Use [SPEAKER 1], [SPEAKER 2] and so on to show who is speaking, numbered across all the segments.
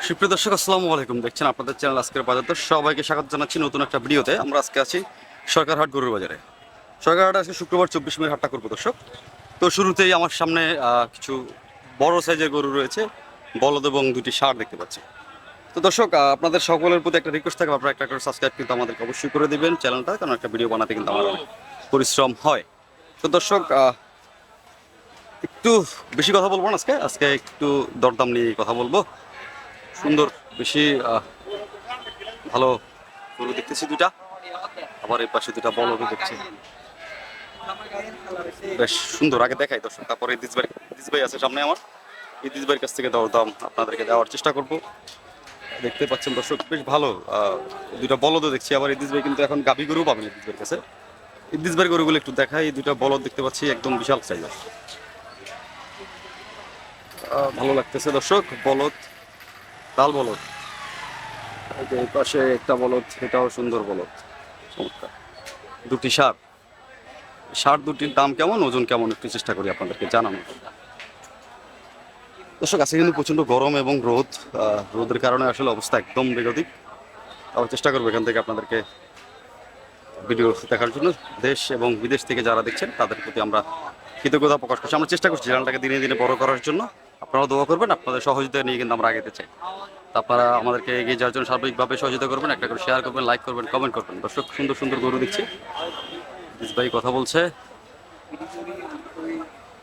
[SPEAKER 1] সুপ্রিয় দর্শক আসসালামু আলাইকুম, দেখছেন আপনাদের চ্যানেল আজকের বাজার দর। সবাইকে স্বাগত জানাচ্ছি নতুন একটা ভিডিওতে। আমরা আজকে আছি সরকারহাট গরুর বাজারে। সরকারহাট আজকে শুক্রবার 24 মে হাটটা করবো দর্শক। তো শুরুতেই আমার সামনে কিছু বড় সাইজের গরু রয়েছে, বলদ এবং দুটি ষাঁড় দেখতে পাচ্ছি। তো দর্শক, আপনাদের সকলের প্রতি একটা রিকোয়েস্ট থাকবে, আপনারা একটা করে সাবস্ক্রাইব কিন্তু আমাদেরকে অবশ্যই করে দিবেন চ্যানেলটা, কারণ একটা ভিডিও বানাতে কিন্তু আমার অনেক পরিশ্রম হয়। তো দর্শক, একটু বেশি কথা বলবো না আজকে আজকে একটু দরদাম নিয়ে কথা বলবো। সুন্দর বেশি ভালো গরু দেখতেছি দুটা, আবার এই পাশে দুটা বলদও দেখছি, বেশ সুন্দর। আগে দেখাই দর্শক, তারপরে ইদিস ভাই আছে সামনে আমার। ইদিস ভাইয়ের কাছ থেকে দরদাম আপনাদেরকে দেওয়ার চেষ্টা করব। দেখতে পাচ্ছেন দর্শক, বেশ ভালো দুটা বলদও দেখছি। আবার ইদিস ভাই কিন্তু এখন গাভী গরু পাবেন ইদিস ভাইয়ের কাছে। ইদিস ভাইয়ের গরুগুলো একটু দেখাই। এই দুটা বলদ দেখতে পাচ্ছি, একদম বিশাল সাইজের, ভালো লাগতেছে দর্শক। বলদ, লাল বলদ। এই পাশে একটা বলদ, এটাও সুন্দর বলদ, চমৎকার। দুটি ষাঁড়, ষাঁড় দুটির দাম কেমন, ওজন কেমন, একটু চেষ্টা করি আপনাদেরকে জানানো। দর্শক, আজকে কিন্তু প্রচণ্ড গরম এবং রোদ, রোদের কারণে আসলে অবস্থা একদম বেগতিক। আবার চেষ্টা করবো এখান থেকে আপনাদেরকে ভিডিও দেখার জন্য। দেশ এবং বিদেশ থেকে যারা দেখছেন তাদের প্রতি আমরা কৃতজ্ঞতা প্রকাশ করছি। আমরা চেষ্টা করছি চ্যানেলটাকে দিনে দিনে বড় করার জন্য। আপনারাও দোয়া করবেন, আপনাদের সহযোগিতা নিয়ে কিন্তু আমরা আগাতে চাই। আপনারা আমাদেরকে এগিয়ে যাওয়ার জন্য সার্বিকভাবে সহযোগিতা করবেন, একটা করে শেয়ার করবেন, লাইক করবেন, কমেন্ট করবেন। দর্শক, সুন্দর সুন্দর গরু দিচ্ছি। ভাই কথা বলছে,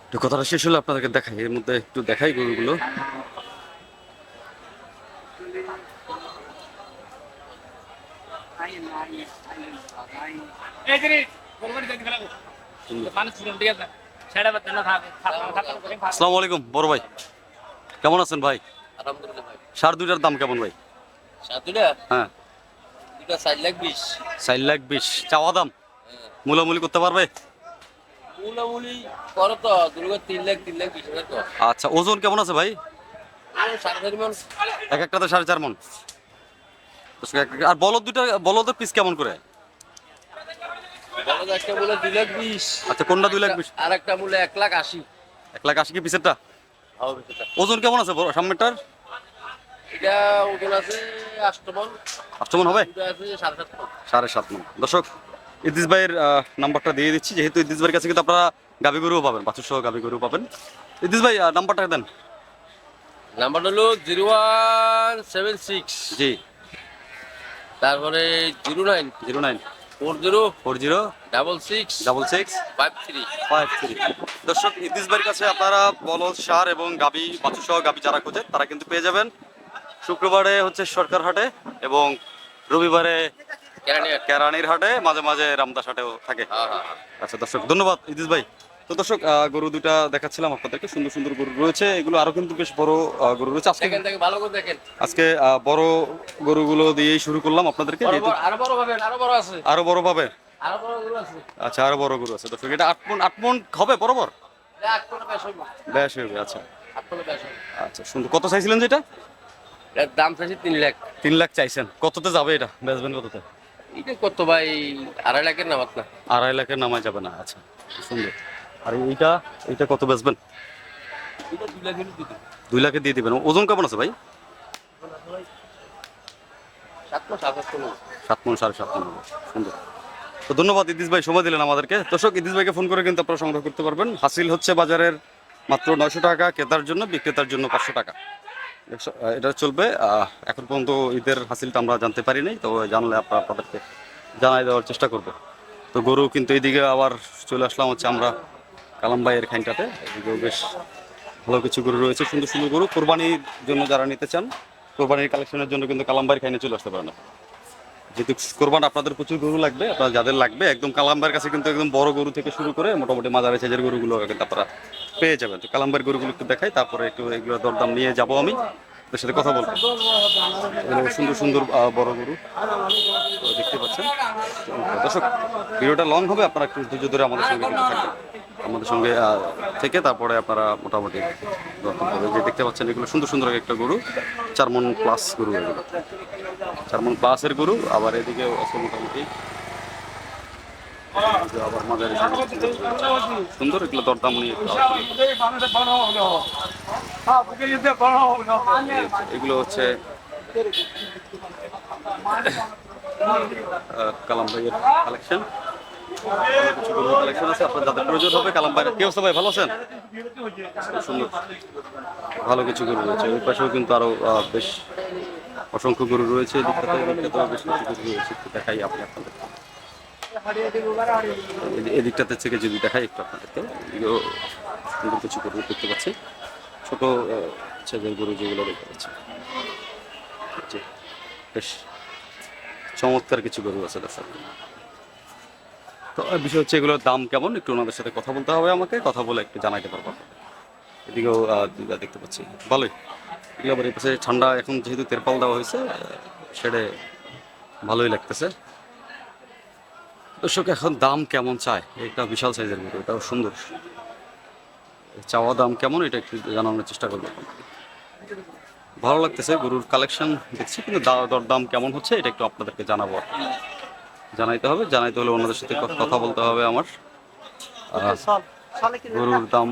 [SPEAKER 1] একটু কথাটা শেষ হলে আপনাদেরকে দেখাই। এর মধ্যে একটু দেখাই গরুগুলো। আসসালামু আলাইকুম বড় ভাই, কেমন আছেন ভাই?
[SPEAKER 2] আলহামদুলিল্লাহ ভাই।
[SPEAKER 1] ষাঁড় দুইটার দাম কেমন ভাই?
[SPEAKER 2] সাতুটা
[SPEAKER 1] হ্যাঁ,
[SPEAKER 2] দুটা 4,20,000।
[SPEAKER 1] 4,20,000 চাওয়া দাম, মূলামূলি করতে পারবে?
[SPEAKER 2] মূলামূলি করো তো দুর্গা 3,20,000 তো।
[SPEAKER 1] আচ্ছা, ওজন কেমন আছে ভাই?
[SPEAKER 2] 4.5 মণ।
[SPEAKER 1] এক একটাতে 4.5 মণ। আর বলদ দুটা, বলদের পিস কেমন করে?
[SPEAKER 2] বলো একটা বলে 2,20,000।
[SPEAKER 1] আচ্ছা, কোনটা 2,20,000?
[SPEAKER 2] আর একটা বলে 1,80,000।
[SPEAKER 1] 1,80,000 কি পিসেরটা?
[SPEAKER 2] হবে সেটা।
[SPEAKER 1] ওজন কেমন আছে সামনেরটার?
[SPEAKER 2] এটা ওজন আছে 8 মণ।
[SPEAKER 1] 8 মণ হবে?
[SPEAKER 2] দুটো আছে 7.5 মণ।
[SPEAKER 1] 7.5 মণ। দর্শক, ইদ্রিস ভাইয়ের নাম্বারটা দিয়ে দিচ্ছি, যেহেতু ইদ্রিস ভাইয়ের কাছে কিন্তু আপনারা গাভী গরুও পাবেন, বাছুর সহ গাভী গরু পাবেন। ইদ্রিস ভাই, নাম্বারটা দেন।
[SPEAKER 2] নাম্বার হলো 0176।
[SPEAKER 1] জি,
[SPEAKER 2] তারপরে 09
[SPEAKER 1] 09
[SPEAKER 2] 40
[SPEAKER 1] 40
[SPEAKER 2] 66
[SPEAKER 1] 66
[SPEAKER 2] 53।
[SPEAKER 1] 53। দর্শক, ইদ্রিস ভাইয়ের কাছে আপনারা বলদ, ষাঁড় এবং গাভী, বাছুর সহ গাভী যারা খোঁজেন তারা কিন্তু পেয়ে যাবেন। শুক্রবারে হচ্ছে সরকারহাটে এবং রবিবারে কেরানির হাটে, মাঝে মাঝে রামদাস হাটেও থাকে।
[SPEAKER 2] হ্যাঁ হ্যাঁ।
[SPEAKER 1] আচ্ছা দর্শক, ধন্যবাদ ইদ্রিস ভাই। তো দর্শক, গরু দুটা দেখাচ্ছিলাম আপনাদেরকে, সুন্দর সুন্দর গরু রয়েছে। এগুলো আরো কিন্তু বেশ বড় গরু রয়েছে। আজকে
[SPEAKER 2] দেখেন দেখেন ভালো করে দেখেন।
[SPEAKER 1] আজকে বড় গরুগুলো দিয়েই শুরু করলাম আপনাদেরকে, যেহেতু
[SPEAKER 2] আরো বড় পাবেন, আরো বড় আছে।
[SPEAKER 1] আরো বড় পাবে।
[SPEAKER 2] আরো বড় গুলো আছে।
[SPEAKER 1] আচ্ছা, আরো বড় গরু আছে দর্শক। এটা 8 মণ হবে বরাবর?
[SPEAKER 2] দেখ কোন বেশ হইব।
[SPEAKER 1] বেশ হবে। আচ্ছা
[SPEAKER 2] 8 কোন বেশ হইব।
[SPEAKER 1] আচ্ছা, সুন্দর। কত চাইছিলেন যেটা?
[SPEAKER 2] এর দাম চাইছি 3 লাখ।
[SPEAKER 1] 3 লাখ চাইছেন। কততে যাবে এটা, বেচবেন কততে?
[SPEAKER 2] এটা কত ভাই? 2.5 লাখের নামাত না।
[SPEAKER 1] 2.5 লাখের নামায় যাবে না? আচ্ছা, সুন্দর। আর এইটা, এইটা কত বেচবেন?
[SPEAKER 2] এটা 2 লাখ হলে দিতে।
[SPEAKER 1] 2 লাখে দিয়ে দিবেন। ওজন কেমন আছে ভাই?
[SPEAKER 2] 7 মাস 7 কোন।
[SPEAKER 1] 7 মণ, 7.5 মণ হবে। সুন্দর। তো ধন্যবাদ ইদ্রিস ভাই, সময় দিলেন আমাদেরকে। দর্শক, ইদ্রিস ভাইকে ফোন করে কিন্তু আপনারা সংগ্রহ করতে পারবেন। হাসিল হচ্ছে বাজারের মাত্র 900 টাকা, ক্রেতার জন্য, বিক্রেতার জন্য 500 টাকা। এটা চলবে। এখন পর্যন্ত ঈদের হাসিলটা আমরা জানতে পারি নাই, তো জানলে আপনাদেরকে জানাই দেওয়ার চেষ্টা করব। তো গরু কিন্তু এইদিকে আবার চলে আসলাম হচ্ছে আমরা কালামবাইয়ের খাইনটাতে। এদিকেও বেশ ভালো কিছু গরু রয়েছে, সুন্দর সুন্দর গরু। কোরবানির জন্য যারা নিতে চান, কোরবানির কালেকশনের জন্য কিন্তু কালামবাইয়ের খাইনে চলে আসতে পারেন। যেহেতু কোরবান আপনাদের প্রচুর গরু লাগবে, আপনারা যাদের লাগবে, একদম কালামবাইয়ের কাছে কিন্তু একদম বড় গরু থেকে শুরু করে মোটামুটি মাঝারি সাইজের গরুগুলো কিন্তু আপনারা পেয়ে যাবেন। তো কালামবাইয়ের গরুগুলো একটু দেখাই, তারপরে একটু এগুলো দরদাম নিয়ে যাব আমি, ওদের সাথে কথা বলবো। এগুলো সুন্দর সুন্দর বড় গরু দেখতে পাচ্ছেন। দর্শক, ভিডিওটা লং হবে, আপনারা একটু ধৈর্য ধরে আমাদের সঙ্গে কিন্তু থাকবেন। আমাদের সঙ্গে থেকে তারপরে আপনারা মোটামুটি দরদাম করবেন। যে দেখতে পাচ্ছেন, এগুলো সুন্দর সুন্দর একটা গরু, 4 মণ প্লাস গরু, এগুলো 4 মণ প্লাসের গরু। আবার এদিকে আছে মোটামুটি আবার মাঝারি সুন্দর, এগুলো দরদাম নিয়ে এগুলো হচ্ছে কালাম ভাইয়ের কালেকশন, কিছু গরুর কালেকশন আছে আপনার যাদের প্রয়োজন হবে। কালাম ভাই কি অবস্থা ভাই, ভালো আছেন? খুব সুন্দর ভালো কিছু গরু রয়েছে। ওই পাশেও কিন্তু আরো বেশ অসংখ্য গরু রয়েছে। এদিকটাতে বেশ কিছু গরু রয়েছে, একটু দেখাই আপনি আপনাদের। এদিকটাতে থেকে যদি দেখাই একটু আপনাদেরকে, এদিকেও সুন্দর কিছু গরু দেখতে পাচ্ছি, ছোট ছেলের গরু যেগুলো দেখতে পাচ্ছি, জি, বেশ চমৎকার কিছু গরু আছে দর্শক। তো বিষয় হচ্ছে এগুলোর দাম কেমন, একটু ওনাদের সাথে কথা বলতে হবে আমাকে, কথা বলে একটু জানাইতে পারবো আপনাদের। এদিকেও দুইটা দেখতে পাচ্ছি ভালোই। এগুলো আবার এই পাশে ঠান্ডা, এখন যেহেতু তেরপাল দেওয়া হয়েছে সেটা ভালোই লাগতেছে। দর্শক এখন দাম কেমন চায়, এটা বিশাল সাইজের গরু, এটাও সুন্দর। চাওয়া দাম কেমন এটা একটু জানানোর চেষ্টা করবো। ভালো লাগতেছে গরুর কালেকশন দেখছি, কিন্তু দরদাম কেমন হচ্ছে এটা একটু আপনাদেরকে জানাবো, জানাইতে হবে। জানাইতে হলে ওনাদের সাথে কথা বলতে হবে আমার। গরুর দাম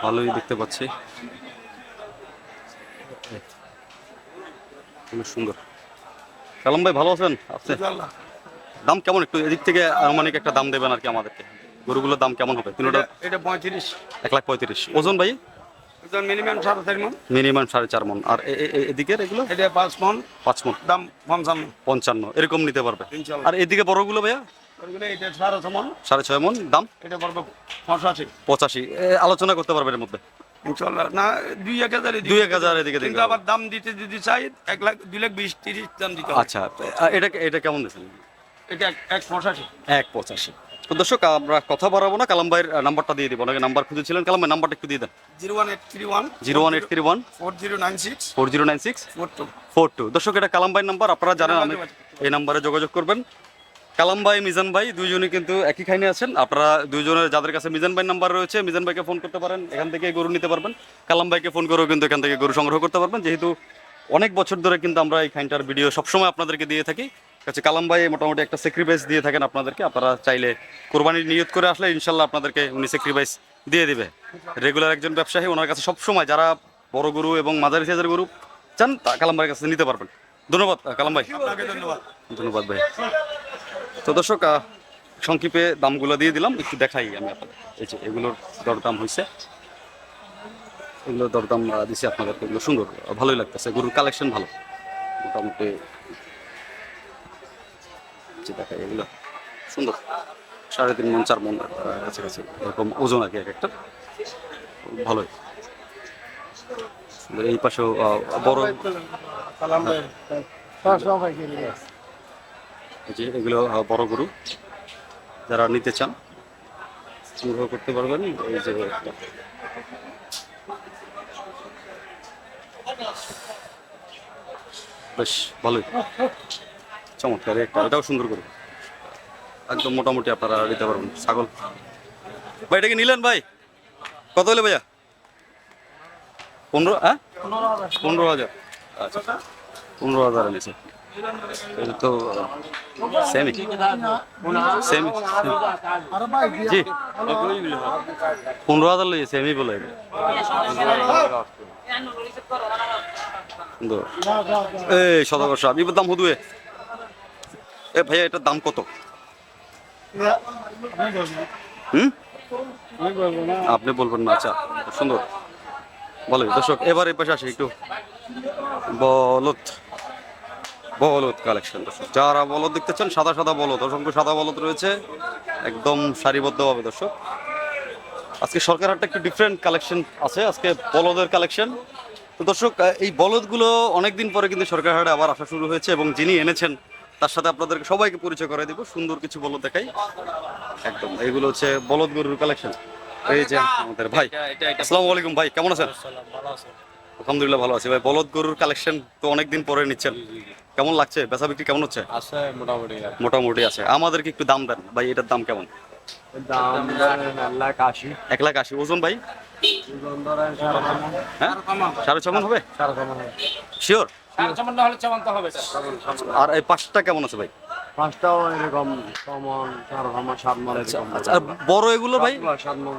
[SPEAKER 1] ভালোই দেখতে পাচ্ছি, খুব সুন্দর। কালাম ভাই ভালো আছেন? আপনি দাম কেমন একটু এদিক থেকে আনুমানিক একটা দাম দেবেন আর কি আমাদেরকে। গরুগুলোর দাম কেমন হবে? তিনটা
[SPEAKER 3] এটা 35,
[SPEAKER 1] 1,35,000। ওজন ভাই?
[SPEAKER 3] মিনিমাম 4.5 মন।
[SPEAKER 1] মিনিমাম 4.5 মন। আর এদিকের এগুলো?
[SPEAKER 3] এটা 5 মন,
[SPEAKER 1] 5 মন,
[SPEAKER 3] দাম 55।
[SPEAKER 1] 55 এরকম নিতে পারবে।
[SPEAKER 3] ইনশাআল্লাহ।
[SPEAKER 1] আর এদিকে বড়গুলো ভাইয়া?
[SPEAKER 3] ওইগুলো এটা 6.5 মন,
[SPEAKER 1] 6.5 মন, দাম
[SPEAKER 3] এটা পড়বে 85।
[SPEAKER 1] 85। আলোচনা করতে পারবে এর মধ্যে?
[SPEAKER 3] ইনশাআল্লাহ। না 2-1,000
[SPEAKER 1] 2-1,000 এদিকে
[SPEAKER 3] কিন্তু
[SPEAKER 1] দেখতে
[SPEAKER 3] আবার দাম দিতে যদি চাই 1 লাখ 2 লাখ 20, 30 দাম দিতে হবে।
[SPEAKER 1] আচ্ছা, এটা কেমন দিচ্ছেন?
[SPEAKER 3] এটা 1.85।
[SPEAKER 1] 1.85। তো দর্শক আমরা কথা বাড়াবো না, কালাম ভাইয়ের নাম্বারটা দিয়ে দিব। অনেকে নাম্বার খুঁজেছিলেন, কালাম ভাই নাম্বারটা একটু দিয়ে দেন।
[SPEAKER 3] 01831
[SPEAKER 1] 01831
[SPEAKER 3] 4096
[SPEAKER 1] 4096
[SPEAKER 3] 42।
[SPEAKER 1] 42। দর্শক এটা কালাম ভাইয়ের নাম্বার, আপনারা জানেন, আমি এই নাম্বারে যোগাযোগ করবেন। কালাম ভাই, মিজান ভাই দুইজনই কিন্তু একই খাইনে আছেন। আপনারা দুইজনের যাদের কাছে মিজান ভাইয়ের নাম্বার রয়েছে, মিজান ভাইকে ফোন করতে পারেন, এখান থেকে গরু নিতে পারবেন। কালাম ভাইকে ফোন করেও কিন্তু এখান থেকে গরু সংগ্রহ করতে পারবেন। যেহেতু অনেক বছর ধরে কিন্তু আমরা এই খাইনটার ভিডিও সবসময় আপনাদেরকে দিয়ে থাকি। কাছে কালাম ভাই মোটামুটি একটা স্যাক্রিফাইস দিয়ে থাকেন আপনাদেরকে। আপনারা চাইলে কোরবানির নিয়ত করে আসলে ইনশাল্লাহ আপনাদেরকে উনি স্যাক্রিফাইস দিয়ে দিবে। রেগুলার একজন ব্যবসায়ী, ওনার কাছে সবসময় যারা বড় গরু এবং মাঝারি সাইজের গরু চান কালাম ভাইয়ের কাছে নিতে পারবেন। ধন্যবাদ কালাম ভাই।
[SPEAKER 3] আপনাকে ধন্যবাদ।
[SPEAKER 1] ধন্যবাদ ভাই। তো দর্শক সংক্ষেপে দামগুলো দিয়ে দিলাম, একটু দেখাই আমি আপনাদের। এই যে এগুলোর দরদাম হয়েছে, এগুলোর দরদাম দিছি আপনাদেরকে। এগুলো সুন্দর, ভালোই লাগতেছে, গরুর কালেকশন ভালো মোটামুটি। যে দেখাই এগুলো সুন্দর, 3.5 মন 4 মন কাছাকাছি এরকম ওজন আর কি এক একটা, ভালোই সুন্দর। এই পাশেও বড়, এই যে এগুলো বড় গরু, যারা নিতে চান সংগ্রহ করতে পারবেন। এই যে একটা বেশ ভালোই চমৎকার একটা, এটাও সুন্দর গরু, একদম মোটামুটি আপনারা নিতে পারবেন। ছাগল ভাই এটা কি নিলেন ভাই? কত হলে ভাইয়া? 15? হ্যাঁ 15,000। আচ্ছা 15,000 নিচে তো সেমি সেমি জি 15,000 লইছে সেমি বলে সুন্দর। এই সদাগর সাহেব এবার দাম হুদুয়ে। এ ভাইয়া এটার দাম কত? আপনি বলবেন না? আচ্ছা সুন্দর ভালোই। দর্শক এবার এই পাশে আসে একটু বলদ, বলদ কালেকশন। দর্শক যারা বলদ দেখতে চান, সাদা সাদা বলদ, অসংখ্য সাদা বলদ রয়েছে একদম সারিবদ্ধভাবে। দর্শক আজকে সরকার হাটটা একটু ডিফারেন্ট কালেকশন আছে, আজকে বলদের কালেকশন। তো দর্শক এই বলদগুলো অনেকদিন পরে কিন্তু সরকার হাটে আবার আসা শুরু হয়েছে, এবং যিনি এনেছেন তার সাথে আপনাদেরকে সবাইকে পরিচয় করে দিব। সুন্দর কিছু বলদ দেখাই একদম। এইগুলো হচ্ছে বলদ গরুর কালেকশন। এই যে আমাদের ভাই, আসসালামু আলাইকুম ভাই, কেমন আছেন? আলহামদুলিল্লাহ ভালো আছি ভাই। বলদ গরুর কালেকশন তো অনেকদিন পরে নিচ্ছেন, কেমন লাগছে? বেচা বিক্রি কেমন হচ্ছে?
[SPEAKER 2] আছে মোটামুটি।
[SPEAKER 1] মোটামুটি আছে। আমাদেরকে একটু দাম দেন ভাই, এটার দাম কেমন?
[SPEAKER 2] দাম 1,80,000।
[SPEAKER 1] 1,80,000। ওজন ভাই? হ্যাঁ 6.5 মন হবে শিওর? আর এই পাঁচটা কেমন আছে ভাই?
[SPEAKER 2] পাঁচটাও এরকম 6 মন, 4 মন, 7 মন।
[SPEAKER 1] আচ্ছা আর বড় এগুলো ভাই?
[SPEAKER 2] 7 মন।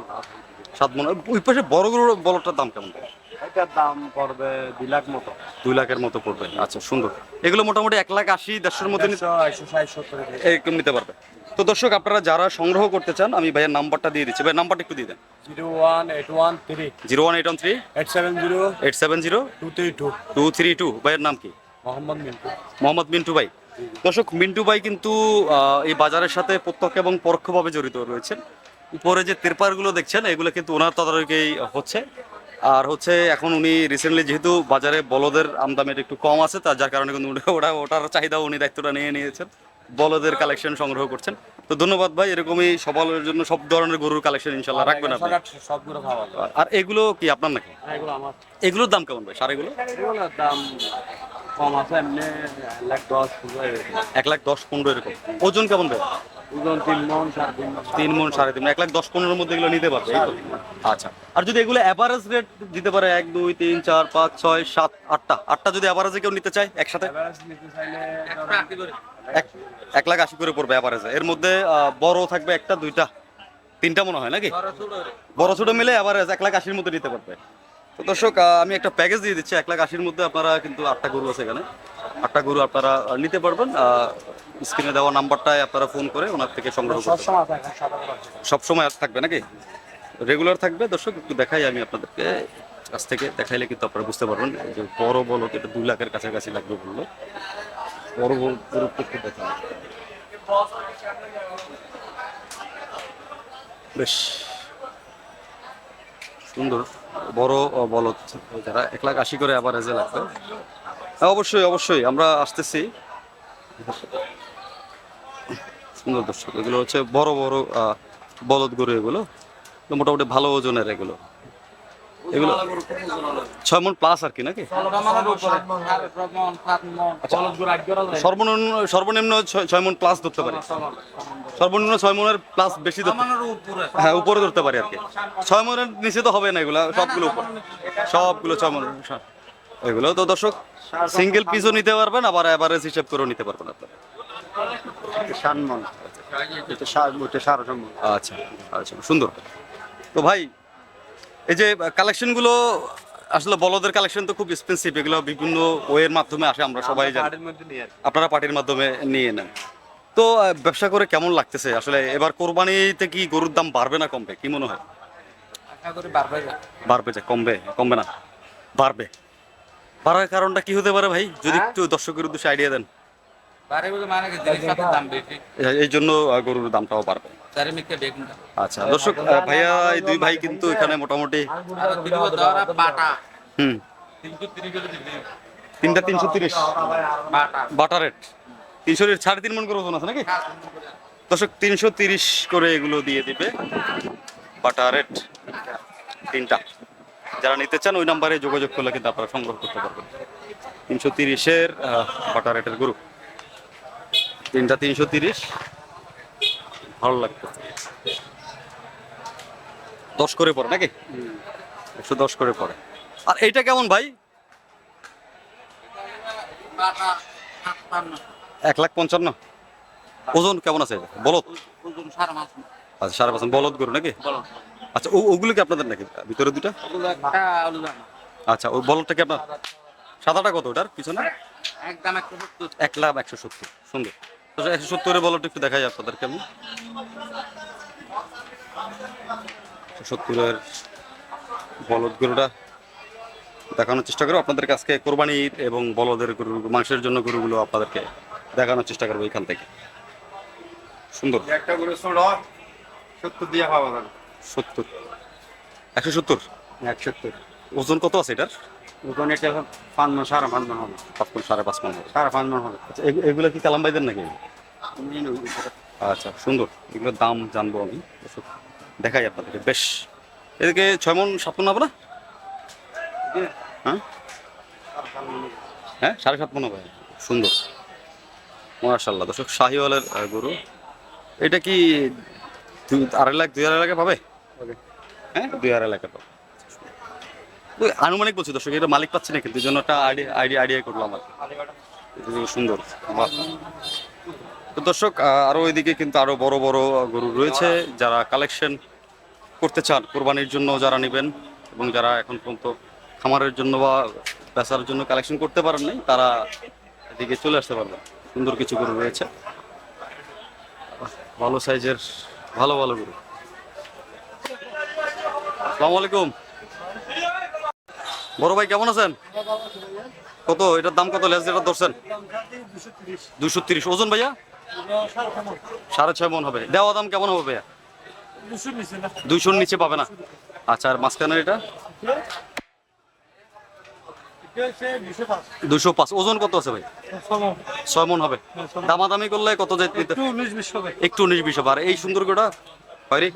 [SPEAKER 1] 7 মন। ওই পাশে বড় গরুর বলটার দাম কেমন?
[SPEAKER 2] এটার দাম পড়বে 2 লাখ মতো।
[SPEAKER 1] 2 লাখের মতো পড়বে। আচ্ছা, সুন্দর। এগুলো মোটামুটি 1,80,000 150,000 মতো
[SPEAKER 2] 160
[SPEAKER 1] এরকম নিতে পারবে। তো দর্শক, আপনারা যারা সংগ্রহ করতে চান, আমি ভাইয়ের নাম্বারটা দিয়ে দিচ্ছি। ভাইয়ের নাম্বারটা একটু দিয়ে দেন।
[SPEAKER 2] 01813
[SPEAKER 1] 01813
[SPEAKER 2] 870
[SPEAKER 1] 870
[SPEAKER 2] 232
[SPEAKER 1] 232। ভাইয়ের নাম কি?
[SPEAKER 2] মোহাম্মদ মিন্টু।
[SPEAKER 1] মোহাম্মদ মিন্টু ভাই। দর্শক, মিন্টু ভাই কিন্তু এই বাজারের সাথে প্রত্যক্ষ এবং পরোক্ষভাবে জড়িত রয়েছেন। উপরে যে তিরপালগুলো দেখছেন, এগুলো কিন্তু ওনার তদারকিই হচ্ছে। আর হচ্ছে এখন উনি রিসেন্টলি যেহেতু বাজারে বলদের আমদানিটা একটু কম আছে, তার যার কারণে কিন্তু ওটার চাহিদা উনি দায়িত্বটা নিয়ে নিয়েছেন, বলদের কালেকশন সংগ্রহ করছেন। তো ধন্যবাদ ভাই, এরকমই সবার জন্য সব ধরনের গরুর কালেকশন ইনশাল্লাহ রাখবেন আপনি।
[SPEAKER 2] সবগুলো খাওয়া যায়।
[SPEAKER 1] আর এগুলো কি আপনার নাকি?
[SPEAKER 2] এগুলো আমার।
[SPEAKER 1] এগুলোর দাম কেমন ভাই? সারেগুলো
[SPEAKER 2] এগুলোর দাম কম আছে, এমনি 1,10,000
[SPEAKER 1] 1,10,15 এরকম। ওজন কেমন ভাই?
[SPEAKER 2] ওজন 3 মন 3.5 মন।
[SPEAKER 1] 3 মন 3.5, 1,10,15 মধ্যে এগুলো নিতে পারবে, এই তো? আচ্ছা, আর যদি এগুলো অ্যাভারেজ রেট দিতে পারে 1 2 3 4 5 6 7 8টা যদি অ্যাভারেজে কেউ নিতে চায় একসাথে,
[SPEAKER 2] এভারেজ নিতে চাইলে
[SPEAKER 1] 1,80,000 করে পড়বে অ্যাভারেজে। এর মধ্যে বড় থাকবে একটা, দুইটা, তিনটা মনে হয় নাকি? বড় ছোট মিলে অ্যাভারেজ 1,80,000 মধ্যে নিতে পারবে। তো দর্শক, আমি একটা প্যাকেজ দিয়ে দিচ্ছি 1,80,000 মধ্যে। আপনারা কিন্তু 8টা গরু আছে এখানে, 8টা গরু আপনারা নিতে পারবেন। স্ক্রিনে দেওয়া নাম্বারটায় আপনারা ফোন করে ওনার থেকে সংগ্রহ করতে
[SPEAKER 2] সবসময় থাকে সাদা করা।
[SPEAKER 1] সব সময় থাকবে নাকি? রেগুলার থাকবে। দর্শক, একটু দেখাই আমি আপনাদেরকে, কাছ থেকে দেখাইলে কিন্তু আপনারা বুঝতে পারবেন যে বড় বলদ এটা 2 লাখের কাছাকাছি লাগবে বললো। বড় বলদ একটু দেখা বেশ সুন্দর বড় বলদ, যারা 1,80,000 করে অ্যাভারেজে লাগবে। হ্যাঁ, অবশ্যই অবশ্যই আমরা আসতেছি। সুন্দর দর্শক, এগুলো হচ্ছে বড় বড় বলদ গরু। এগুলো তো মোটামুটি ভালো ওজনের। এগুলো 6 মন প্লাস আর কি নাকি? সর্বনিম্ন 6 মন প্লাস ধরতে পারি। সর্বনিম্ন 6 মনের প্লাস বেশি ধরতে, হ্যাঁ উপরে ধরতে পারি আর কি। 6 মনের নিচে তো হবে না, এগুলো সবগুলো উপর, সবগুলো 6 মন। এগুলো তো দর্শক সিঙ্গেল পিসও নিতে পারবেন, আবার অ্যাভারেজ হিসাব করেও নিতে পারবেন আপনারা।
[SPEAKER 2] 7 মন। এটা 7.5 মন।
[SPEAKER 1] আচ্ছা আচ্ছা, সুন্দর। তো ভাই, এই যে কালেকশনগুলো আসলে বলদের কালেকশন তো খুব এক্সপেন্সিভ, এগুলো বিভিন্ন ওয়ের মাধ্যমে আসে, আমরা সবাই জানি। আপনারা পার্টির মাধ্যমে নিয়ে নেন। তো ব্যবসা করে কেমন লাগতেছে আসলে? এবার কোরবানিতে কি গরুর দাম বাড়বে না কমবে, কি মনে হয়? বাড়বে, যে কমবে? কমবে না, বাড়বে। বাড়ার কারণটা কি হতে পারে ভাই, যদি একটু দর্শকের উদ্দেশ্যে আইডিয়া দেন। এই জন্য গরুর দামটাও বাড়বে। আচ্ছা দর্শক, ভাইয়া এই দুই ভাই কিন্তু এখানে মোটামুটি হুম 3টা 330 বাটা রেট। 3.5 মন করে ওজন আছে নাকি? দর্শক, 330 করে এগুলো দিয়ে দিবে বাটা রেট 3টা। যারা নিতে চান ওই নাম্বারে যোগাযোগ করলে কিন্তু আপনারা সংগ্রহ করতে পারবেন। 330-এর বাটা রেটের গরু, 3টা 330। ভালো লাগতো। 10 করে পড়ে নাকি? 110 করে পড়ে। আর এইটা কেমন ভাই? 1,55,000। ওজন কেমন আছে? বলদ? আচ্ছা, 5.5 বলদ গরু নাকি? আচ্ছা, ওগুলো কি আপনাদের নাকি ভিতরে দুটা? আচ্ছা, ওই বলদটা কি আপনার? সাদাটা কত ওটার পিছনে? 1,70,000। সুন্দর। তো 170-এর বলদটা একটু দেখা যায় আপনাদের কেমন? 170-এর বলদ গরুটা দেখানোর চেষ্টা করবো আপনাদেরকে আজকে। কোরবানি এবং বলদের গরু মাংসের জন্য গরুগুলো আপনাদেরকে দেখানোর চেষ্টা করবো এখান থেকে। সুন্দর।
[SPEAKER 2] একটা করে 70 দিয়ে খাওয়া যাবে।
[SPEAKER 1] 70, 170।
[SPEAKER 2] 170
[SPEAKER 1] ওজন কত আছে এটার?
[SPEAKER 2] ওজন এটা 5 মন 5.5 মন হবে।
[SPEAKER 1] 5 মন 5.5 মন হবে।
[SPEAKER 2] 5.5 মন হবে।
[SPEAKER 1] আচ্ছা, এগুলো কি কালাম ভাইদের নাকি? আচ্ছা, সুন্দর। এগুলোর দাম জানবো আমি, দেখাই আপনাদেরকে। বেশ, এদিকে 6 মন 7 মন হবে না? হ্যাঁ হ্যাঁ, 7.5 মন হবে। সুন্দর, মাশাআল্লাহ। দর্শক, শাহিওয়ালের গরু। এটা কি 2.5 লাখ 2.5 লাখে পাবে? হ্যাঁ, 2.5 লাখে পাবে। আনুমানিক বলছি দর্শক, এটা মালিক পাচ্ছি না কিন্তু, এই জন্য একটা আইডিয়া করলাম আর কি। সুন্দর। তো দর্শক, আরো ওইদিকে কিন্তু আরো বড় বড় গরু রয়েছে, যারা কালেকশন করতে চান কোরবানির জন্য যারা নেবেন এবং যারা এখন পর্যন্ত খামারের জন্য বা বেচার জন্য কালেকশন করতে পারেন নাই, তারা এদিকে চলে আসতে পারবেন। সুন্দর কিছু গরু রয়েছে, ভালো সাইজের, ভালো ভালো গরু। আসসালামু আলাইকুম বড় ভাই, কেমন আছেন? কত এটার দাম কত? লেস যেটা ধরছেন 230। ওজন ভাইয়া 6.5 মন হবে। দেওয়া দাম কেমন হবে ভাইয়া? 200 নিচে পাবে না। আচ্ছা, আর মাঝখানের এটা 205। ওজন কত আছে ভাই? 6 মন হবে। দামাদামি করলে কত যেতে? একটু 19-20 হবে। আর এই সুন্দর গোটা বাইরে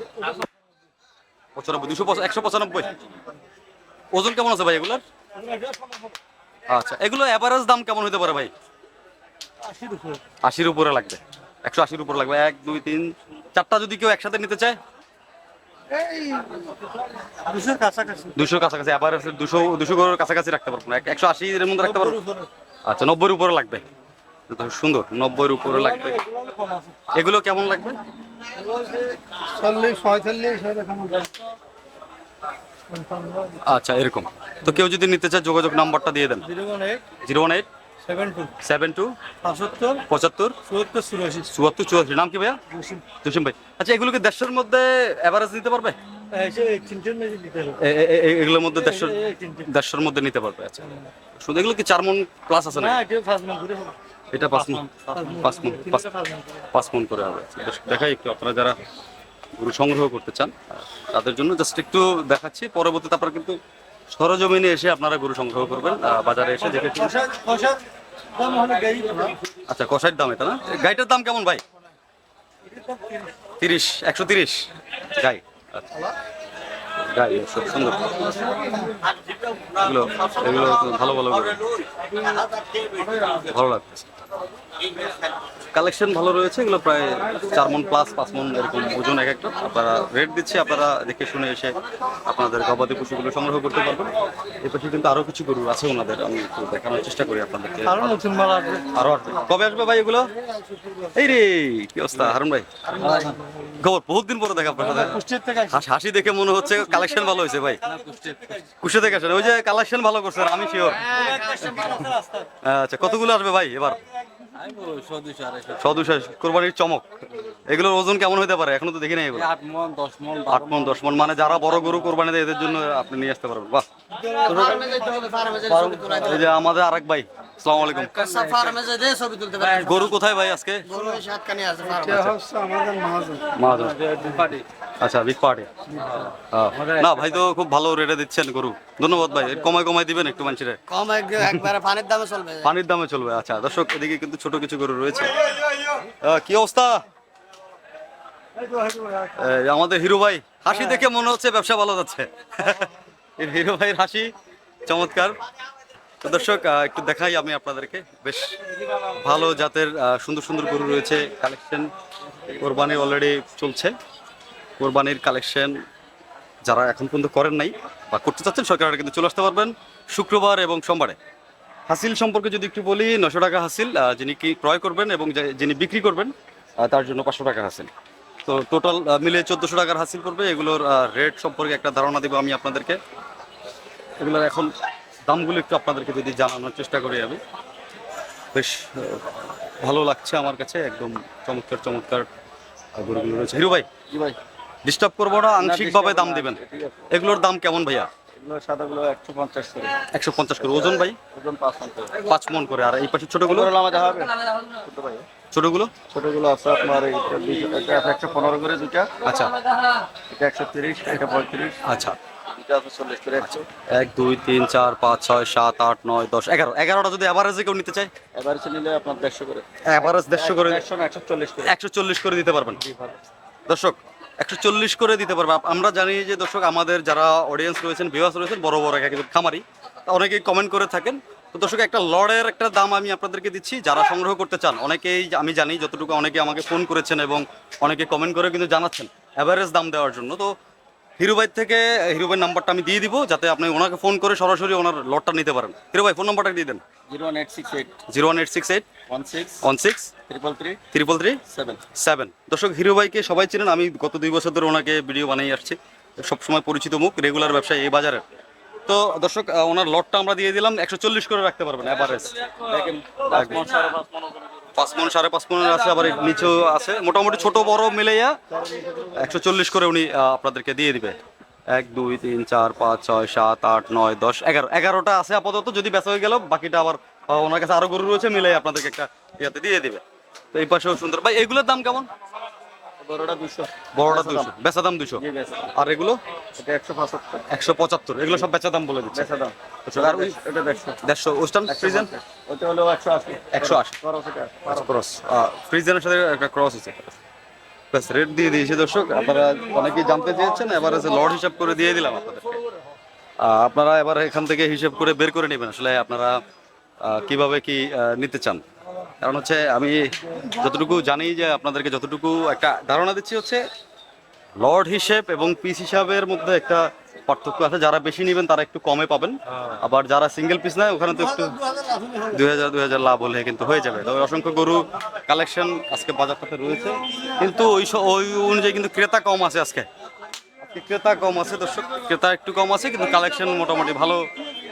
[SPEAKER 1] 95, 195। ওজন কেমন আছে ভাই এগুলার? আচ্ছা, এগুলো এভারেজ দাম কেমন হতে পারে ভাই? 80-র উপরে লাগবে। 180-র উপরে লাগবে। 1 2 3 4টা যদি কেউ একসাথে নিতে চায় 200 কাছাকাছি। এভারেজ 200 করে কাছাকাছি রাখতে পারবো না, 180 এর মধ্যে রাখতে পারবো। আচ্ছা, 90-র উপরে লাগবে। সুন্দর, 90-র উপরে লাগবে। এগুলো কেমন লাগবে? আচ্ছা, এরকম। তো কেউ যদি নিতে চায় যোগাযোগ নাম্বারটা দিয়ে দেন। 018 72 75 74 84। নাম কি ভাইয়া? জসিম ভাই। আচ্ছা, এগুলোকে 150-এর মধ্যে এভারেজ দিতে পারবে? এগুলোর মধ্যে 150-এর মধ্যে নিতে পারবে। আচ্ছা, শুধু এগুলো কি 4 মন প্লাস আছে না? এটা 5 মন, 5 মন করে হবে। দেখাই একটু, আপনারা যারা গরু সংগ্রহ করতে চান তাদের জন্য জাস্ট একটু দেখাচ্ছি। পরবর্তীতে আপনারা কিন্তু সরজমিনে এসে আপনারা গরু সংগ্রহ করবেন, বাজারে এসে দেখে। আচ্ছা, কষাইয়ের দাম এটা না? গাইটার দাম কেমন ভাই? 30, 130 গাই। আচ্ছা, গাই সুন্দর। এগুলো এগুলো ভালো ভালো গরু। ভালো লাগছে। কালেকশন ভালো রয়েছে। এগুলো প্রায় 4 মন প্লাস, 5 মন এরকম ওজন এক একটা। আপনারা রেট দিচ্ছি, আপনারা দেখে শুনে এসে আপনাদের গবাদি পশুগুলো সংগ্রহ করতে পারবেন। এর পাশে কিন্তু আরো কিছু গরু আছে ওনাদের, আমি একটু দেখানোর চেষ্টা করি আপনাদেরকে। আরো আসবে। কবে আসবে ভাই এগুলো? এই রে, কি অবস্থা হারুন ভাই? খবর বহুত দিন পরে দেখা আপনার সাথে। হাসি দেখে মনে হচ্ছে কালেকশন ভালো হয়েছে ভাই। কুষ্টিয়া থেকে আসেন? ওই যে কালেকশন ভালো করছেন, আমি শিওর। আচ্ছা, কতগুলো আসবে ভাই এবার? 100-200 কোরবানির চমক। এগুলোর ওজন কেমন হতে পারে? এখনো তো দেখি নাই এগুলো। 8 মন 10 মন, মানে যারা বড় গরু কোরবানি দেয় এদের জন্য আপনি নিয়ে আসতে পারবেন। বাহ। এই যে আমাদের আরেক ভাই, আসসালামু আলাইকুম। গরু কোথায় ভাই আজকে? আচ্ছা, বিগ পার্টি। না ভাই, তো খুব ভালো রেটে দিচ্ছেন গরু। ধন্যবাদ ভাই। কমায় দিবেন একটু মানুষের। পানির দামে চলবে। আচ্ছা দর্শক, এদিকে কিন্তু ছোট কিছু গরু রয়েছে। কি অবস্থা? আমাদের হিরো ভাই হাসি দেখে মনে হচ্ছে ব্যবসা ভালো যাচ্ছে। হিরো ভাইয়ের হাসি চমৎকার। তো দর্শক, একটু দেখাই আমি আপনাদেরকে। বেশ ভালো জাতের সুন্দর সুন্দর গরু রয়েছে। কালেকশন কোরবানি অলরেডি চলছে। কোরবানির কালেকশন যারা এখন পর্যন্ত করেন নাই বা করতে চাচ্ছেন, সরকার কিন্তু চলে আসতে পারবেন শুক্রবার এবং সোমবারে। হাসিল সম্পর্কে যদি একটু বলি, 900 টাকা হাসিল। যিনি কি ক্রয় করবেন এবং যিনি বিক্রি করবেন তার জন্য 500 টাকা হাসিল। তো টোটাল মিলে 1400 টাকার হাসিল করবে। এগুলোর রেট সম্পর্কে একটা ধারণা দেবো আমি আপনাদেরকে। এগুলোর এখন দামগুলো একটু আপনাদেরকে যদি জানানোর চেষ্টা করি আমি। বেশ ভালো লাগছে আমার কাছে, একদম চমৎকার চমৎকার গরুগুলো রয়েছে। হিরো ভাই, ডিস্টার্ব করবো না, আংশিকভাবে দাম দিবেন। এগুলোর দাম কেমন ভাইয়া?
[SPEAKER 2] সাদাগুলো 150 করে।
[SPEAKER 1] 150 করে। ওজন ভাই?
[SPEAKER 2] ওজন 5 মণ করে।
[SPEAKER 1] 5 মণ করে। আর এই পাশে ছোটগুলো?
[SPEAKER 2] ছোটগুলো আছে আপনার এটা 115 করে দুটা।
[SPEAKER 1] আচ্ছা,
[SPEAKER 2] এটা 130, এটা 35।
[SPEAKER 1] আচ্ছা,
[SPEAKER 2] এটা আছে 40 করে।
[SPEAKER 1] 1 2 3 4 5 6 7 8 9 10 11। 11টা যদি এভারেজে কেউ নিতে চায়?
[SPEAKER 2] এভারেজে নিলে আপনার 150 করে।
[SPEAKER 1] এভারেজ 150 করে।
[SPEAKER 2] 140 করে।
[SPEAKER 1] 140 করে দিতে পারবেন দর্শক? 140 করে দিতে পারবে। আমরা জানি যে দর্শক, আমাদের যারা অডিয়েন্স রয়েছেন, ভিউয়ার্স রয়েছেন, বড় বড় কিন্তু খামারি, অনেকেই কমেন্ট করে থাকেন। তো দর্শক, একটা লড়ের একটা দাম আমি আপনাদেরকে দিচ্ছি। যারা সংগ্রহ করতে চান, অনেকেই আমি জানি যতটুকু, অনেকে আমাকে ফোন করেছেন এবং অনেকে কমেন্ট করে কিন্তু জানাচ্ছেন এভারেজ দাম দেওয়ার জন্য। তো হিরো ভাই থেকে, হিরো ভাইয়ের নাম্বারটা আমি দিয়ে দিব, যাতে আপনি ওনাকে ফোন করে সরাসরি ওনার লটটা নিতে পারেন। হিরো ভাই, ফোন নাম্বারটা দিয়ে দেন।
[SPEAKER 2] 01868
[SPEAKER 1] 01868
[SPEAKER 2] 16
[SPEAKER 1] 333
[SPEAKER 2] 333
[SPEAKER 1] 7। দর্শক, হিরো ভাইকে সবাই চিনেন। আমি গত 2 বছর ধরে ওনাকে ভিডিও বানিয়ে আসছি। সবসময় পরিচিত মুখ, রেগুলার ব্যবসায়ী এই বাজারের। তো দর্শক ওনার লটটা আমরা দিয়ে দিলাম 140 করে রাখতে পারবেন এভারেজ। 5 মণ 5.5 মণের আছে, আবার এর নিচেও আছে, মোটামুটি ছোট বড় মিলাইয়া 140 করে উনি আপনাদেরকে দিয়ে দিবে। 1 2 3 4 5 6 7 8 9 10 11, 11টা আছে আপাতত, যদি বেচা হয়ে গেল বাকিটা আবার ওনার কাছে আরো গরু রয়েছে, মিলাই আপনাদেরকে একটা ইয়াতে দিয়ে দিবে। তো এই পাশেও সুন্দর ভাই, এগুলোর দাম কেমন?
[SPEAKER 2] বড়টা 200,
[SPEAKER 1] বড়টা 200, বেচা দাম 200, আর এগুলো
[SPEAKER 2] এটা 175,
[SPEAKER 1] 175, এগুলো সব বেচা দাম বলে দিচ্ছে।
[SPEAKER 2] বেচা দাম।
[SPEAKER 1] আর ওই
[SPEAKER 2] এটা 150,
[SPEAKER 1] 150 ওস্টার্ন ফ্রিজেন
[SPEAKER 2] ওটা হলো 180,
[SPEAKER 1] 180 ক্রস, ফ্রিজেনের সাথে একটা ক্রস আছে। ব্যাস রেট দিয়ে দিয়েছি দর্শক, আপনারা অনেকেই জানতে চেয়েছেন, এবারে যে লট হিসাব করে দিয়ে দিলাম আপনাদেরকে। আপনারা এবার এখান থেকে হিসাব করে বের করে নেবেন আসলে আপনারা কিভাবে কি নিতে চান। কারণ হচ্ছে আমি যতটুকু জানি যে আপনাদেরকে যতটুকু একটা ধারণা দিচ্ছি হচ্ছে লর্ড হিসেব এবং পিস হিসাবের মধ্যে একটা পার্থক্য আছে। যারা বেশি নেবেন তারা একটু কমে পাবেন, আবার যারা সিঙ্গেল পিস নেয় ওখানে তো একটু 2000 লাভ হলে কিন্তু হয়ে যাবে। তবে অসংখ্য গরু কালেকশন আজকে বাজারটাতে রয়েছে, কিন্তু ওই অনুযায়ী কিন্তু ক্রেতা কম আছে আজকে। ক্রেতা কম আছে দর্শক, ক্রেতা একটু কম আছে, কিন্তু কালেকশন মোটামুটি ভালো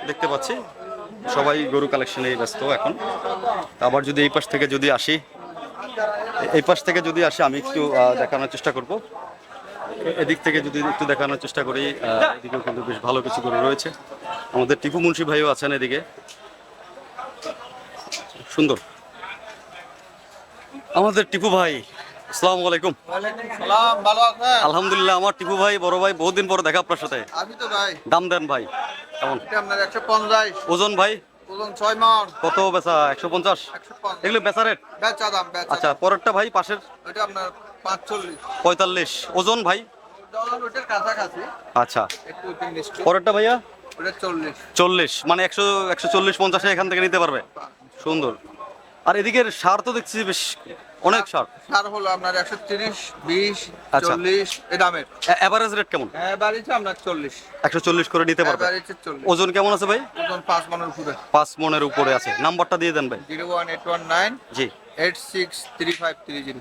[SPEAKER 1] দেখতে পাচ্ছি। সবাই গরু কালেকশনেই ব্যস্ত এখন। আবার যদি এই পাশ থেকে যদি আসি, আমি একটু দেখানোর চেষ্টা করব। এদিক থেকে যদি একটু দেখানোর চেষ্টা করি, এদিকেও কিন্তু বেশ ভালো কিছু গরু রয়েছে। আমাদের টিপু মুন্সি ভাইও আছেন এদিকে, সুন্দর আমাদের টিপু ভাই। আসসালামু আলাইকুম।
[SPEAKER 4] সালাম, ভালো আছেন?
[SPEAKER 1] আলহামদুলিল্লাহ। আমার টিপু ভাই, বড় ভাই, বহুদিন পরে দেখা আপনার সাথে।
[SPEAKER 4] আমি তো ভাই,
[SPEAKER 1] দাম দেন ভাই কেমন?
[SPEAKER 4] এটা আপনার 150,
[SPEAKER 1] ওজন ভাই
[SPEAKER 4] ওজন 6 মণ,
[SPEAKER 1] কত বেচা? 150,
[SPEAKER 4] 150,
[SPEAKER 1] এগুলো বেচা রেট।
[SPEAKER 4] বেচা দাম, বেচা
[SPEAKER 1] আচ্ছা
[SPEAKER 4] দাম।
[SPEAKER 1] পরেরটা ভাই পাশের
[SPEAKER 4] এটা আপনার 45,
[SPEAKER 1] 45, ওজন ভাই
[SPEAKER 4] ওজন ওটার কাছাকাছি,
[SPEAKER 1] আচ্ছা।
[SPEAKER 4] একটু নিষ্ঠ,
[SPEAKER 1] পরেরটা ভাইয়া
[SPEAKER 4] ওটা 40।
[SPEAKER 1] 40, মানে 140 50 এখান থেকে নিতে পারবে। সুন্দর। আর এদিকের সার তো দেখছি বেশ অনেক সার।
[SPEAKER 4] সার হলো আপনার 130, 20,
[SPEAKER 1] আচ্ছা।
[SPEAKER 4] 40 এই দামের।
[SPEAKER 1] এভারেজ রেট কেমন?
[SPEAKER 4] বাড়িছে আপনার 40,
[SPEAKER 1] 140 করে নিতে পারবে।
[SPEAKER 4] বাড়িছে 40,
[SPEAKER 1] ওজন কেমন আছে ভাই?
[SPEAKER 4] ওজন 5 মণের উপরে।
[SPEAKER 1] 5 মণের উপরে আছে। নাম্বারটা দিয়ে দেন ভাই।
[SPEAKER 4] 01819
[SPEAKER 1] জি
[SPEAKER 4] 863530।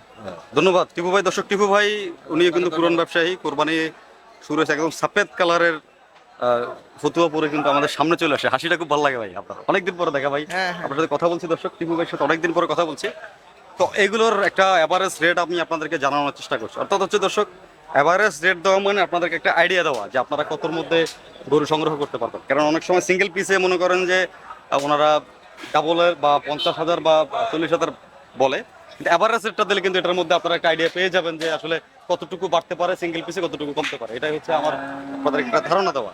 [SPEAKER 1] ধন্যবাদ টিপু ভাই। দর্শক টিপু ভাই উনিও কিন্তু পুরন ব্যবসায়ী, কোরবানি শুরু হয়েছে, একদম সাফেদ কালারের ফতুয়া পরে কিন্তু আমাদের সামনে চলে আসে। হাসিটা খুব ভালো লাগে ভাই আপনার, অনেকদিন পরে দেখা ভাই।
[SPEAKER 4] হ্যাঁ, হ্যাঁ।
[SPEAKER 1] আপনার সাথে কথা বলছি দর্শক, টিপু ভাইয়ের সাথে অনেকদিন পরে কথা বলছি। তো এগুলোর একটা অ্যাভারেজ রেট আমি আপনাদেরকে জানানোর চেষ্টা করছি। অর্থাৎ হচ্ছে দর্শক, অ্যাভারেজ রেট দেওয়া মানে আপনাদেরকে একটা আইডিয়া দেওয়া যে আপনারা কতর মধ্যে গরু সংগ্রহ করতে পারবেন। কারণ অনেক সময় সিঙ্গেল পিসে মনে করেন যে ওনারা ডাবলের বা 50,000 বা 40,000 বলে, কিন্তু অ্যাভারেজ রেটটা দিলে কিন্তু এটার মধ্যে আপনারা একটা আইডিয়া পেয়ে যাবেন যে আসলে কতটুকু বাড়তে পারে সিঙ্গেল পিসে, কতটুকু কমতে পারে। এটাই হচ্ছে আমার আপনাদের একটা ধারণা দেওয়া।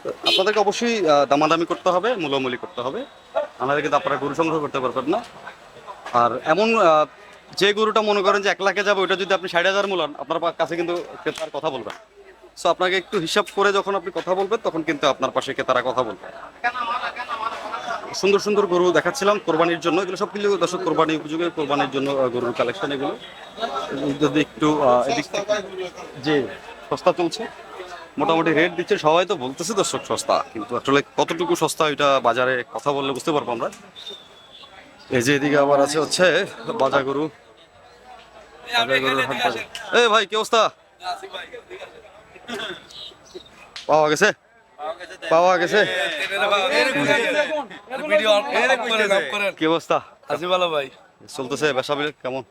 [SPEAKER 1] তো আপনাদেরকে অবশ্যই দামাদামি করতে হবে, মূল্যমূল্য করতে হবে, আমাদের কিন্তু আপনারা গরু সংগ্রহ করতে পারবেন না। আর এমন যে গরুটা মনে করেন যে 1 লাখে যাবে, ওইটা যদি আপনি 60,000 মূলান, আপনার কাছে কিন্তু ক্রেতার কথা বলবেন। সো আপনাকে একটু হিসাব করে যখন আপনি কথা বলবেন, তখন কিন্তু আপনার পাশে ক্রেতারা কথা বলবে। সুন্দর সুন্দর গরু দেখাচ্ছিলাম কোরবানির জন্য, এগুলো সব কিছু দর্শক কোরবানি উপযোগী, কোরবানির জন্য গরুর কালেকশন এগুলো। যদি একটু এদিক থেকে যে সস্তা চলছে, মোটামুটি রেট দিচ্ছে, সবাই তো বলতেছে দর্শক সস্তা, কিন্তু আসলে কতটুকু সস্তা ওইটা বাজারে কথা বললে বুঝতে পারবো আমরা। এই যে এদিকে আবার আছে হচ্ছে বাজা গরু, এই ভাই কি অবস্থা? পাওয়া গেছে, পাওয়া গেছে। কি অবস্থা?
[SPEAKER 3] আছি ভালো ভাই।
[SPEAKER 1] চলতেছে ব্যবসা কেমন?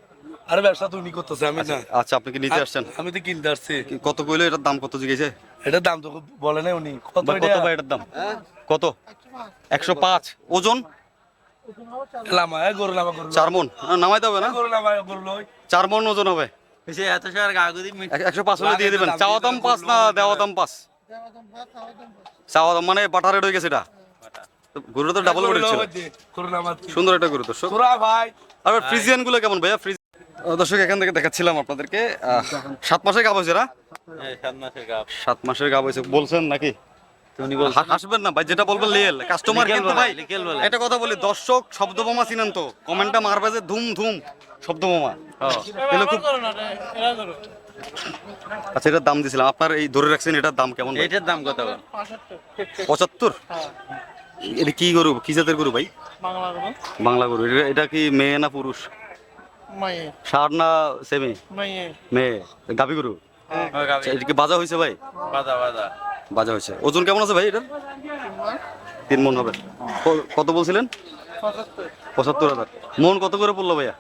[SPEAKER 3] আরে ব্যবসা তুমি করতেছে, আমি না।
[SPEAKER 1] আচ্ছা আপনি কি নিতে আসছেন?
[SPEAKER 3] আমি তো কিনতে আসছি।
[SPEAKER 1] কত কইলো এটার দাম? কত জিজ্ঞেসে?
[SPEAKER 3] এটার দাম তো বলে নাই উনি। কত
[SPEAKER 1] কত
[SPEAKER 3] এটা?
[SPEAKER 1] ভাই এটার দাম কত? 105। ওজন?
[SPEAKER 3] লামা গরু, লামা গরু।
[SPEAKER 1] 4 মণ নামাইতে হবে না?
[SPEAKER 3] গরু লামা গরু লই।
[SPEAKER 1] 4 মণ ওজন হবে।
[SPEAKER 2] এত সার কাগজি
[SPEAKER 1] 105 হলে দিয়ে দিবেন। চাওয়া দাম 5 না দেওয়া দাম 5? চাওয়া দাম মানে বাটা রেট হয়ে গেছে এটা। গরুটা তো ডাবল বডি ছিল।
[SPEAKER 3] গরু লামা।
[SPEAKER 1] সুন্দর একটা গরু দর্শক।
[SPEAKER 3] তোরা ভাই।
[SPEAKER 1] আর ফ্রিজিয়ান গুলো কেমন ভাইয়া? ফ্রিজ দর্শক এখান থেকে দেখাচ্ছিলাম আপনাদেরকে 7 মাসের গাব হয়েছে না?
[SPEAKER 2] 7 মাসের গাব।
[SPEAKER 1] 7 মাসের গাব হয়েছে বলছেন নাকি? হাসবেন না ভাই, যেটা বলবেন লিয়েল কাস্টমার কিন্তু ভাই। একটা কথা বলি, দর্শক শব্দ বোমা চিনেন তো, কমেন্টটা মারবে যে ধুম ধুম শব্দ বোমা। এগুলো খুব আচ্ছা। এটার দাম দিছিলাম, আপনার এই ধরে রাখছেন, এটার দাম কেমন?
[SPEAKER 2] এটার দাম কত?
[SPEAKER 1] 75। এটা কি গরু, কি জাতের গরু ভাই? বাংলা গরু। এটা কি মেয়ে না পুরুষ? ষাঁড় না সেমি? মেয়ে। গাভী গরু? আচ্ছা, এটা কি বাজা হয়েছে ভাই?
[SPEAKER 2] বাদা বাদা
[SPEAKER 1] বাজা হয়েছে। ওজন কেমন আছে ভাই এটা? 3 মণ হবে। কত বলছিলেন? 75,000। মন কত করে পড়লো ভাইয়া?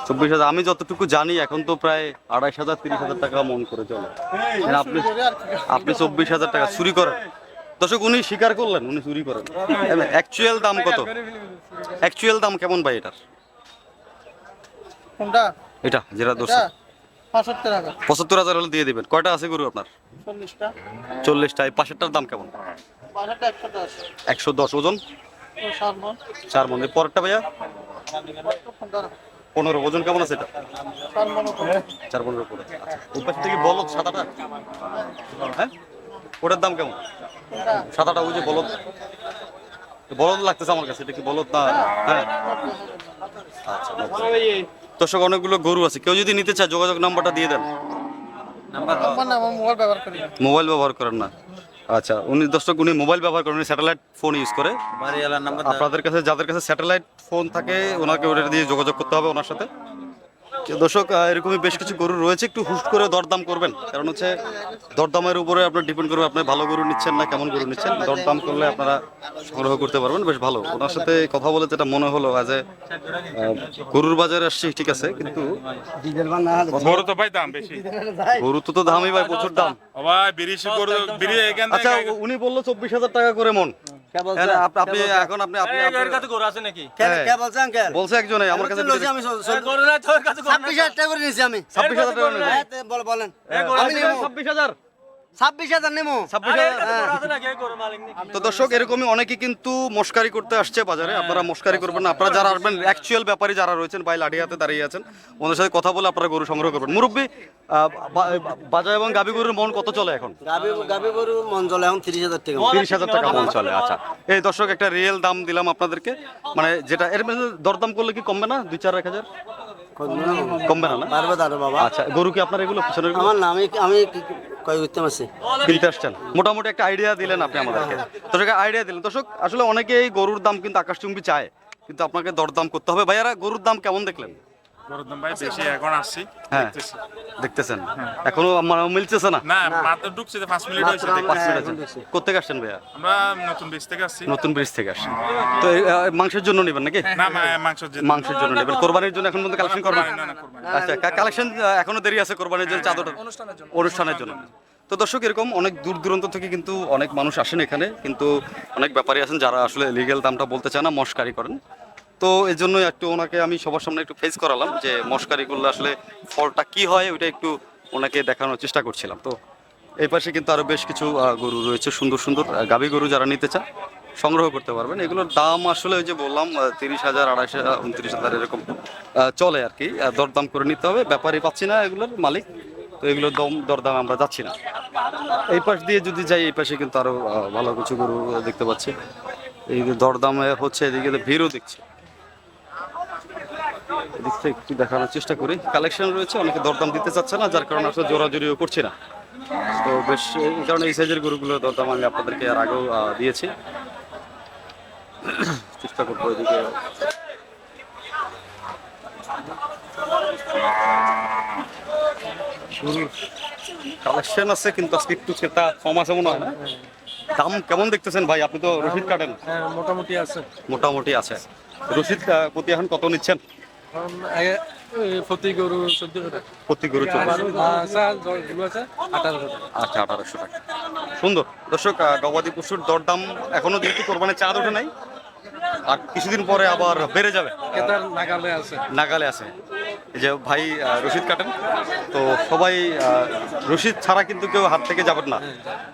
[SPEAKER 1] 24,000। আমি যতটুকু জানি এখন তো প্রায় 28,000 30,000 টাকা মন করে চলে। মানে আপনি 24,000 টাকা চুরি করেন। দর্শক উনি স্বীকার করলেন উনি চুরি করেন। অ্যাকচুয়াল দাম কত? অ্যাকচুয়াল দাম কেমন ভাই এটার?
[SPEAKER 4] কোনটা?
[SPEAKER 1] এটা যেটা দর্শক
[SPEAKER 4] 75 টাকা।
[SPEAKER 1] 75,000 হলে দিয়ে দিবেন। কয়টা আছে গরু আপনার?
[SPEAKER 4] 40টা।
[SPEAKER 1] 40টা। এই পাশেরটার দাম কেমন?
[SPEAKER 4] বাজারটা 110।
[SPEAKER 1] 110। ওজন
[SPEAKER 4] 7 মণ।
[SPEAKER 1] 4 মণ। এই পরেরটা ভাইয়া
[SPEAKER 4] 15।
[SPEAKER 1] 15। ওজন কেমন আছে এটা?
[SPEAKER 4] 4 মণ উপরে।
[SPEAKER 1] 4 মণের উপরে। আচ্ছা, ওই পাশে থেকে বলদ সাদাটা, হ্যাঁ ওটার দাম কেমন?
[SPEAKER 4] কোনটা?
[SPEAKER 1] সাদাটা ওই যে বলদ, বলদ লাগতেছে আমার কাছে। এটা কি বলদ না? হ্যাঁ। আচ্ছা, দর্শক অনেকগুলো গরু আছে, কেউ যদি নিতে চায় যোগাযোগ নাম্বারটা দিয়ে দেন।
[SPEAKER 4] আমার না, আমার মোবাইল ব্যবহার করি না।
[SPEAKER 1] মোবাইল ব্যবহার করেন না? আচ্ছা, উনি দর্শক উনি মোবাইল ব্যবহার করেন, উনি স্যাটেলাইট ফোন ইউজ করে। আপনাদের কাছে যাদের কাছে স্যাটেলাইট ফোন থাকে ওনাকে ওটা দিয়ে যোগাযোগ করতে হবে ওনার সাথে। দর্শক এরকমই বেশ কিছু গরু রয়েছে, একটু হুট করে দরদাম করবেন, কারণ হচ্ছে দরদামের উপরে আপনার ডিপেন্ড করবে আপনি ভালো গরু নিচ্ছেন না কেমন গরু নিচ্ছেন। দরদাম করলে আপনারা সংগ্রহ করতে পারবেন। বেশ ভালো, ওনার সাথে কথা বলে যেটা মনে হলো আজ গরুর বাজারে আসছি ঠিক আছে, কিন্তু
[SPEAKER 5] গরু তো ভাই দাম বেশি।
[SPEAKER 1] গরু তো দামই ভাই, প্রচুর দাম।
[SPEAKER 5] ও ভাই বিরিশি গরু বিরি এখান
[SPEAKER 1] আচ্ছা,
[SPEAKER 5] থেকে
[SPEAKER 1] উনি বললো 24,000 টাকা করে মন। আপনি এখন আপনি আপনি
[SPEAKER 2] গরু আছে নাকি?
[SPEAKER 1] বলছে একজনে আমার কাছে
[SPEAKER 6] 26,000 টাকা করে নিয়েছি আমি।
[SPEAKER 1] 26,000 টাকা নেবেন।
[SPEAKER 6] হ্যাঁ, বলেন।
[SPEAKER 1] আমি নেবো 26,000।
[SPEAKER 6] 26,000 নেবো।
[SPEAKER 1] 26,000। তো দর্শক এরকমই অনেকে কিন্তু মস্কারি করতে আসছে বাজারে, আপনারা মস্কারি করবেন না। আপনারা যারা আসবেন অ্যাকচুয়াল ব্যাপারী যারা রয়েছেন ভাই লাঠি হাতে দাঁড়িয়ে আছেন, ওনাদের সাথে কথা বলে আপনারা গরু সংগ্রহ করবেন। মুরব্বী, বাজার এবং গাবি গরুর মন কত চলে এখন?
[SPEAKER 6] গাবি গরু মন চলে এখন 30,000 টাকা।
[SPEAKER 1] 30,000 টাকা মন চলে। আচ্ছা, এই দর্শক একটা রিয়েল দাম দিলাম আপনাদেরকে, মানে যেটা এর মধ্যে দরদাম করলে কি কমবে না? 2-4-1,000 কমবে না? না
[SPEAKER 6] পারবে দাঁড়ো বাবা।
[SPEAKER 1] আচ্ছা, গরু কি আপনার এগুলো পিছনের গরু?
[SPEAKER 6] আমার না, আমি কয় করতে পারছি।
[SPEAKER 1] কিনতে আসছেন, মোটামুটি একটা আইডিয়া দিলেন আপনি আমাদেরকে। দর্শক আইডিয়া দিলেন। দর্শক আসলে অনেকেই গরুর দাম কিন্তু আকাশচুম্বী চায়, কিন্তু আপনাকে দরদাম করতে হবে। ভাইয়ারা গরুর দাম কেমন দেখলেন?
[SPEAKER 5] গরুর দাম ভাই বেশি এখন আসছি।
[SPEAKER 1] হ্যাঁ, দেখতেছেন এখনো মিলতেছে না?
[SPEAKER 5] না মাত্র ঢুকছে যে 5 মিনিট হয়েছে।
[SPEAKER 1] 5 মিনিট আছে। কোথেকে আসছেন ভাইয়া?
[SPEAKER 5] আমরা নতুন বীজ থেকে আসছি।
[SPEAKER 1] নতুন ব্রিজ থেকে আসছেন। তো মাংসের জন্য নেবেন নাকি?
[SPEAKER 5] না মাংসের জন্য।
[SPEAKER 1] মাংসের জন্য নেবেন, কোরবানির জন্য এখন পর্যন্ত কালেকশন করবেন?
[SPEAKER 5] না কোরবানি।
[SPEAKER 1] আচ্ছা, কালেকশন এখনো দেরি আছে কোরবানির জন্য, চাদর অনুষ্ঠানের জন্য। তো দর্শক এরকম অনেক দূর দূরান্ত থেকে কিন্তু অনেক মানুষ আসেন এখানে, কিন্তু অনেক ব্যাপারী আছেন যারা আসলে লিগ্যাল দামটা বলতে চায় না, মস্কারি করেন। তো এই জন্যই একটু ওনাকে আমি সবার সামনে একটু ফেস করালাম যে মস্কারি করলে আসলে ফলটা কি হয় ওইটা একটু ওনাকে দেখানোর চেষ্টা করছিলাম। তো এই পাশে কিন্তু আরও বেশ কিছু গরু রয়েছে, সুন্দর সুন্দর গাভী গরু, যারা নিতে চান সংগ্রহ করতে পারবেন। এগুলোর দাম আসলে ওই যে বললাম 30,000 28,000 29,000 এরকম চলে আর কি। দরদাম করে নিতে হবে, ব্যাপারই পাচ্ছি না এগুলোর মালিক, তো এগুলোর দরদাম আমরা যাচ্ছি না। এই পাশ দিয়ে যদি যাই এই পাশে কিন্তু আরও ভালো কিছু গরু দেখতে পাচ্ছি। এই যে দরদামে হচ্ছে, এদিকে তো ভিড়ও দেখছি, এদিক থেকে একটু দেখানোর চেষ্টা করি। কালেকশন রয়েছে, অনেকে দরদাম দিতে চাচ্ছে না, যার কারণে আসলে জোরাজুরিও করছি না। তো বেশ এই কারণে এই সাইজের গরুগুলোর দরদাম আমি আপনাদেরকে আর আগেও দিয়েছি। চেষ্টা করবো এদিকে কালেকশন আছে, কিন্তু আজকে একটু ক্রেতা কম আছে মনে হয় না? দাম কেমন দেখতেছেন ভাই? আপনি তো রসিদ কাটেন।
[SPEAKER 2] মোটামুটি আছে।
[SPEAKER 1] মোটামুটি আছে। রসিদ প্রতি এখন কত নিচ্ছেন?
[SPEAKER 2] প্রতি গরু 14 টাকা।
[SPEAKER 1] প্রতি গরু 14।
[SPEAKER 2] আছে 18 টাকা।
[SPEAKER 1] আচ্ছা, 1800 টাকা। সুন্দর। দর্শক গবাদি পশুর দরদাম এখনো যেহেতু কোরবানির চাঁদ ওঠে নাই, আর কিছুদিন পরে আবার বেড়ে যাবে,
[SPEAKER 2] কেতার নাগালে আছে।
[SPEAKER 1] নাগালে আছে। এই যে ভাই রসিদ কাটেন, তো সবাই রসিদ ছাড়া কিন্তু কেউ হাট থেকে যাবেন না।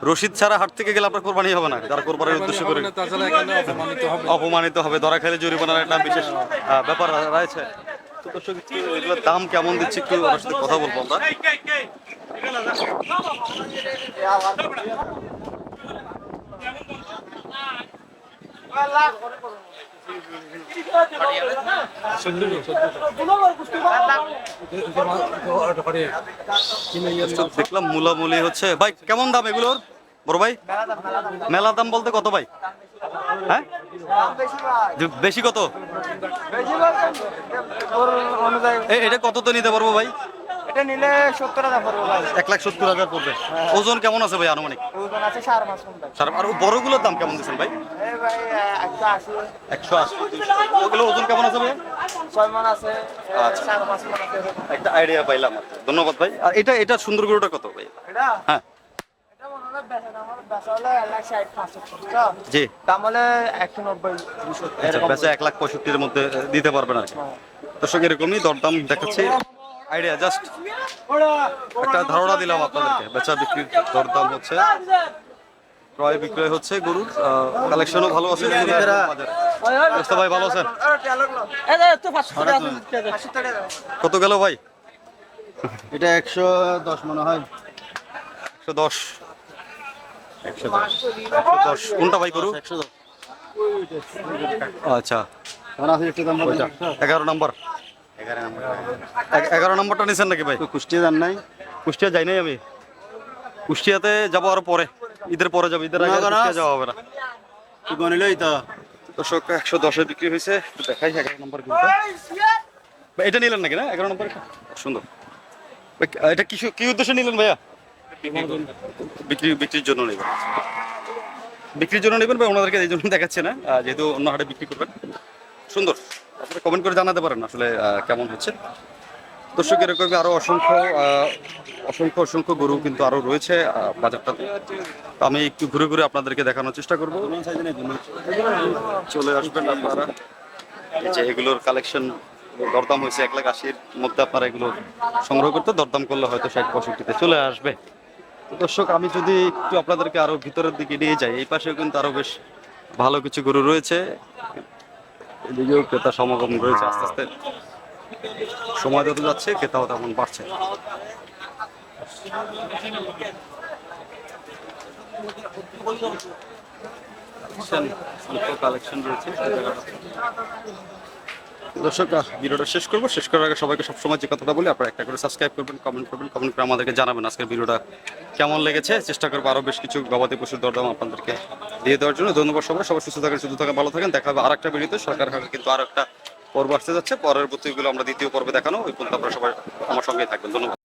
[SPEAKER 1] রসিদ ছাড়া হাট থেকে গেলে আপনার কোরবানি হবে না, যারা কোরবানির উদ্দেশ্য করে
[SPEAKER 2] তাছাড়া এখানে অপমানিত হবে।
[SPEAKER 1] অপমানিত হবে, ধরা খেলে জরিমানার একটা বিশেষ ব্যাপার রয়েছে। তো দর্শক একটু এগুলোর দাম কেমন দিচ্ছে একটু ওনার সাথে কথা বলবো আমরা। দেখলাম মূলামূলি হচ্ছে। ভাই কেমন দাম এগুলোর? বড় ভাই মেলা দাম বলতে কত ভাই? হ্যাঁ বেশি কত? এটা কত তো নিতে পারবো ভাই?
[SPEAKER 4] এটা নিলে 70,000 পড়বে ভাই।
[SPEAKER 1] 1,70,000 পড়বে। ওজন কেমন আছে ভাই আনুমানিক?
[SPEAKER 4] ওজন আছে 4.5 কুইন্টাল।
[SPEAKER 1] আর বড়গুলোর দাম কেমন দিচ্ছেন ভাই?
[SPEAKER 4] এই ভাই 180,
[SPEAKER 1] 180 ওগুলো ওজন কেমন আছে ভাই?
[SPEAKER 4] 6 মণ আছে,
[SPEAKER 1] আচ্ছা।
[SPEAKER 4] 4.5 মণ আছে।
[SPEAKER 1] একটা আইডিয়া পাইলাম। ধন্যবাদ ভাই। আর এটা সুন্দর গরুটা কত ভাই?
[SPEAKER 4] এটা
[SPEAKER 1] হ্যাঁ
[SPEAKER 4] এটা মনে হয় বেচা হলে 1,60,000
[SPEAKER 1] জি
[SPEAKER 4] দাম হলে 190, 200
[SPEAKER 1] আচ্ছা বেচা 1,65,000 এর মধ্যে দিতে পারবেন আর কি। দর্শক এরকমই দরদাম দেখাচ্ছি, আইডিয়া জাস্ট একটা ধারণা দিলাম আপনাদেরকে। বেচা বিক্রির দরদাম হচ্ছে, ক্রয় বিক্রয় হচ্ছে গরুর, কালেকশনও ভালো আছে বাজারে। দোস্ত ভাই ভালো আছেন? কত গেল ভাই?
[SPEAKER 6] এটা 110 মনে হয়।
[SPEAKER 1] 110 110 কোনটা ভাই গরু?
[SPEAKER 6] 110
[SPEAKER 1] আচ্ছা
[SPEAKER 6] আমার আছে একটু দাম বলটা।
[SPEAKER 1] 11 নম্বর। 11 নম্বরটা নিছেন নাকি ভাই?
[SPEAKER 6] কুষ্টিয়া জান নাই।
[SPEAKER 1] কুষ্টিয়া যাই নাই আমি, কুষ্টিয়াতে যাবো আরো পরে, ঈদের পরে যাবো, ঈদের আগে আর কুষ্টিয়া যাওয়া হবে না।
[SPEAKER 6] তুই গনিলই তো।
[SPEAKER 1] দর্শক 110-এ বিক্রি হয়েছে, একটু দেখাই 11 নম্বর গরুটা। ভাই, এটা নিলেন নাকি না 11 নম্বর? সুন্দর ভাই, এটা কি উদ্দেশ্যে নিলেন ভাইয়া? বিক্রির জন্য নেবেন? বিক্রির জন্য নেবেন ভাই, ওনাদেরকে এই জন্য দেখাচ্ছে না, যেহেতু অন্য হাটে বিক্রি করবেন। সুন্দর, আপনারা কমেন্ট করে জানাতে পারেন আসলে কেমন হচ্ছে। দর্শক এরকম আরো অসংখ্য গরু কিন্তু আরো রয়েছে বাজারটাতে। তো আমি একটু ঘুরে ঘুরে আপনাদেরকে দেখানোর চেষ্টা করব। চলে আসবেন আপনারা। এই যে এগুলোর কালেকশন, দরদাম হয়েছে 1,80,000 মধ্যে, আপনারা এগুলো সংগ্রহ করতে, দরদাম করলে হয়তো 60-65-তে চলে আসবে। তো দর্শক আমি যদি একটু আপনাদেরকে আরো ভিতরের দিকে নিয়ে যাই, এই পাশেও কিন্তু আরো বেশ ভালো কিছু গরু রয়েছে। এদিকেও ক্রেতা সমাগম রয়েছে, আস্তে আস্তে সময় যত যাচ্ছে ক্রেতাও তেমন বাড়ছে। কালেকশন রয়েছে দর্শক। ভিডিওটা শেষ করবো, শেষ করার আগে সবাইকে সবসময় যে কথাটা বলি, আপনারা একটা করে সাবস্ক্রাইব করবেন, কমেন্ট করে আমাদেরকে জানাবেন আজকের ভিডিওটা কেমন লেগেছে। চেষ্টা করবো আরও বেশ কিছু গবাদি পশুর দরদাম আপনাদেরকে দিয়ে দেওয়ার জন্য। ধন্যবাদ সবাই সুস্থ থাকেন, সুস্থ থাকেন, ভালো থাকেন। দেখা হবে আর একটা ভিডিওতে। সরকার কিন্তু আরও একটা পর্ব আসতে যাচ্ছে, পরবর্তীগুলো আমরা দ্বিতীয় পর্বে দেখানো। ওই পর্যন্ত আপনারা সবাই আমার সঙ্গেই থাকবেন। ধন্যবাদ।